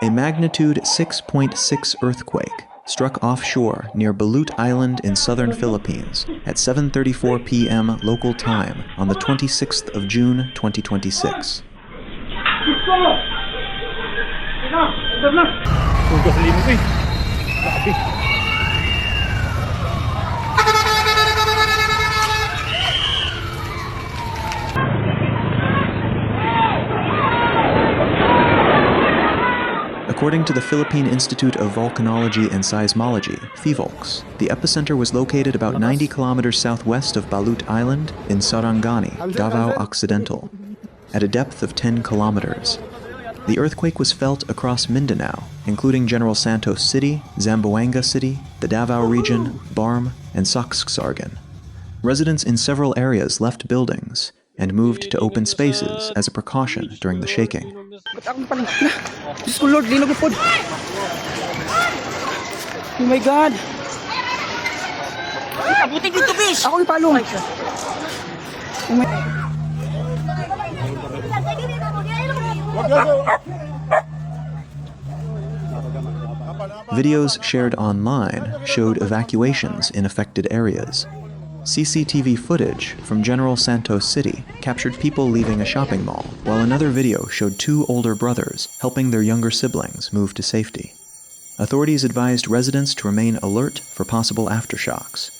A magnitude 6.6 earthquake struck offshore near Balut Island in southern Philippines at 7:34 p.m. local time on the 26th of June 2026. According to the Philippine Institute of Volcanology and Seismology, Phivolcs, the epicenter was located about 90 kilometers southwest of Balut Island in Sarangani, Davao Occidental, at a depth of 10 kilometers. The earthquake was felt across Mindanao, including General Santos City, Zamboanga City, the Davao Region, BARMM, and Soccsksargen. Residents in several areas left buildings and moved to open spaces as a precaution during the shaking. Oh my God! Ako ipalong! Videos shared online showed evacuations in affected areas. CCTV footage from General Santos City captured people leaving a shopping mall, while another video showed two older brothers helping their younger siblings move to safety. Authorities advised residents to remain alert for possible aftershocks.